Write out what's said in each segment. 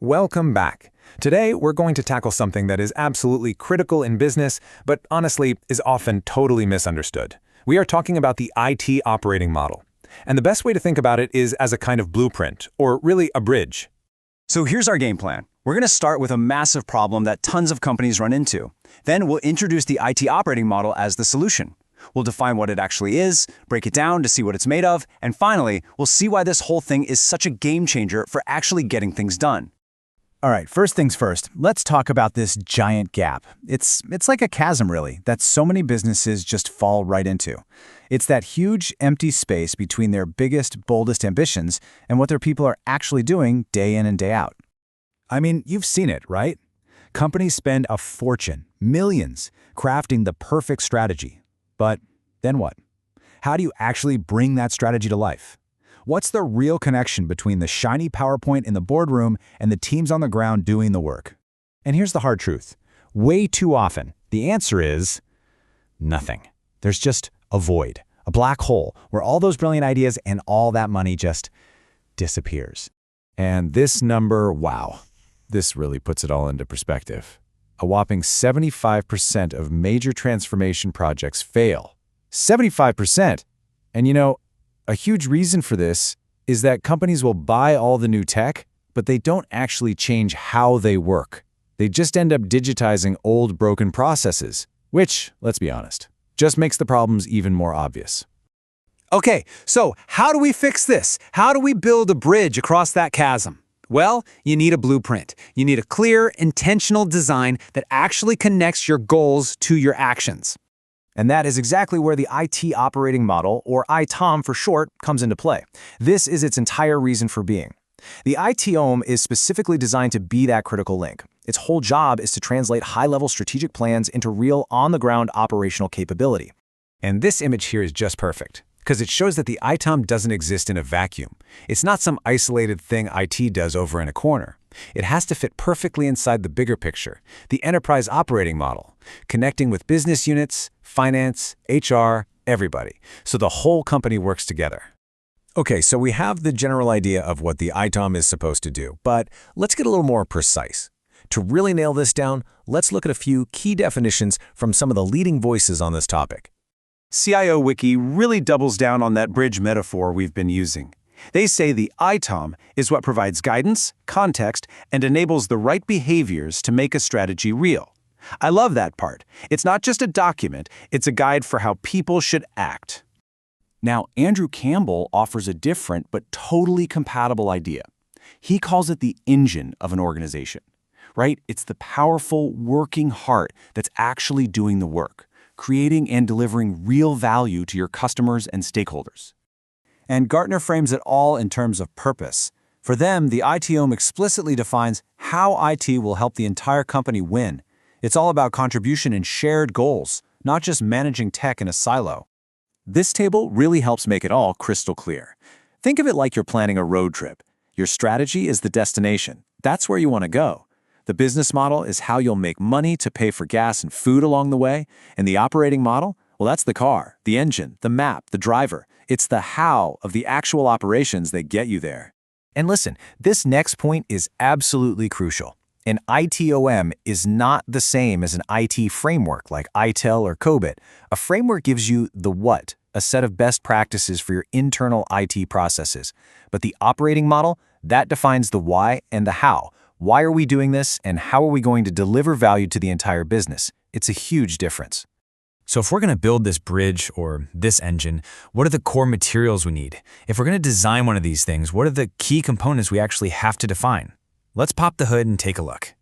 Welcome back. Today, we're going to tackle something that is absolutely critical in business, but honestly is often totally misunderstood. We are talking about the IT operating model. And the best way to think about it is as a kind of blueprint, or really a bridge. So here's our game plan. We're going to start with a massive problem that tons of companies run into. Then we'll introduce the IT operating model as the solution. We'll define what it actually is, break it down to see what it's made of, and finally, we'll see why this whole thing is such a game changer for actually getting things done. All right, first things first, let's talk about this giant gap. It's like a chasm, really, that so many businesses just fall right into. It's that huge, empty space between their biggest, boldest ambitions and what their people are actually doing day in and day out. I mean, you've seen it, right? Companies spend a fortune, millions, crafting the perfect strategy. But then what? How do you actually bring that strategy to life? What's the real connection between the shiny PowerPoint in the boardroom and the teams on the ground doing the work? And here's the hard truth. Way too often, the answer is nothing. There's just a void, a black hole, where all those brilliant ideas and all that money just disappears. And this number, wow, this really puts it all into perspective. A whopping 75% of major transformation projects fail. 75%! And you know, a huge reason for this is that companies will buy all the new tech, but they don't actually change how they work. They just end up digitizing old broken processes, which, let's be honest, just makes the problems even more obvious. Okay, so how do we fix this? How do we build a bridge across that chasm? Well, you need a blueprint. You need a clear, intentional design that actually connects your goals to your actions. And that is exactly where the IT operating model, or ITOM for short, comes into play. This is its entire reason for being. The ITOM is specifically designed to be that critical link. Its whole job is to translate high-level strategic plans into real, on-the-ground operational capability. And this image here is just perfect, because it shows that the ITOM doesn't exist in a vacuum. It's not some isolated thing IT does over in a corner. It has to fit perfectly inside the bigger picture, the enterprise operating model, connecting with business units, finance, HR, everybody, so the whole company works together. Okay, so we have the general idea of what the ITOM is supposed to do, but let's get a little more precise. To really nail this down, let's look at a few key definitions from some of the leading voices on this topic. CIO Wiki really doubles down on that bridge metaphor we've been using. They say the ITOM is what provides guidance, context, and enables the right behaviors to make a strategy real. I love that part. It's not just a document, it's a guide for how people should act. Now, Andrew Campbell offers a different but totally compatible idea. He calls it the engine of an organization, right? It's the powerful, working heart that's actually doing the work, creating and delivering real value to your customers and stakeholders. And Gartner frames it all in terms of purpose. For them, the ITOM explicitly defines how IT will help the entire company win. It's all about contribution and shared goals, not just managing tech in a silo. This table really helps make it all crystal clear. Think of it like you're planning a road trip. Your strategy is the destination. That's where you want to go. The business model is how you'll make money to pay for gas and food along the way. And the operating model? Well, that's the car, the engine, the map, the driver. It's the how of the actual operations that get you there. And listen, this next point is absolutely crucial. An ITOM is not the same as an IT framework like ITIL or COBIT. A framework gives you the what, a set of best practices for your internal IT processes. But the operating model, that defines the why and the how. Why are we doing this, and how are we going to deliver value to the entire business? It's a huge difference. So if we're going to build this bridge or this engine, what are the core materials we need? If we're going to design one of these things, what are the key components we actually have to define? Let's pop the hood and take a look.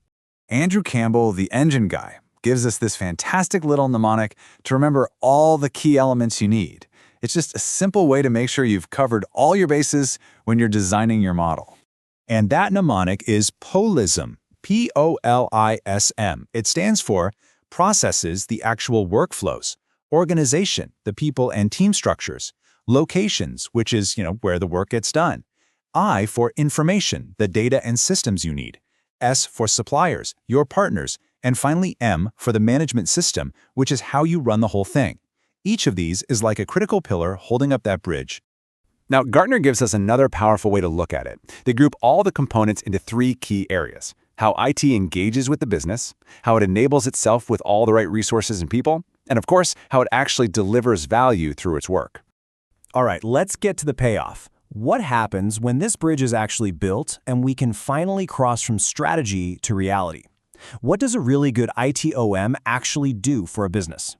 Andrew Campbell, the engine guy, gives us this fantastic little mnemonic to remember all the key elements you need. It's just a simple way to make sure you've covered all your bases when you're designing your model. And that mnemonic is POLISM, P-O-L-I-S-M. It stands for processes, the actual workflows; organization, the people and team structures; locations, which is, where the work gets done; I for information, the data and systems you need; S for suppliers, your partners; and finally M for the management system, which is how you run the whole thing. Each of these is like a critical pillar holding up that bridge. Now, Gartner gives us another powerful way to look at it. They group all the components into 3 key areas: how IT engages with the business, how it enables itself with all the right resources and people, and of course, how it actually delivers value through its work. All right, let's get to the payoff. What happens when this bridge is actually built and we can finally cross from strategy to reality? What does a really good ITOM actually do for a business?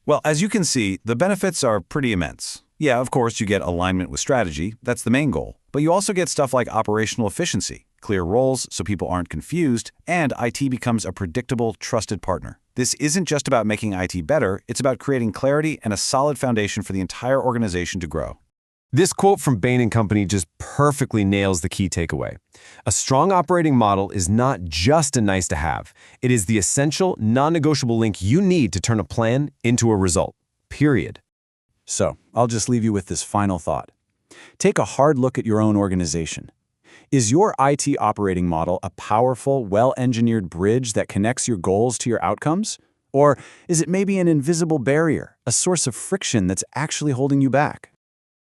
Well, as you can see, the benefits are pretty immense. Yeah, of course, you get alignment with strategy. That's the main goal. But you also get stuff like operational efficiency, clear roles so people aren't confused, and IT becomes a predictable, trusted partner. This isn't just about making IT better, it's about creating clarity and a solid foundation for the entire organization to grow. This quote from Bain & Company just perfectly nails the key takeaway. A strong operating model is not just a nice to have. It is the essential, non-negotiable link you need to turn a plan into a result. Period. So, I'll just leave you with this final thought. Take a hard look at your own organization. Is your IT operating model a powerful, well-engineered bridge that connects your goals to your outcomes? Or is it maybe an invisible barrier, a source of friction that's actually holding you back?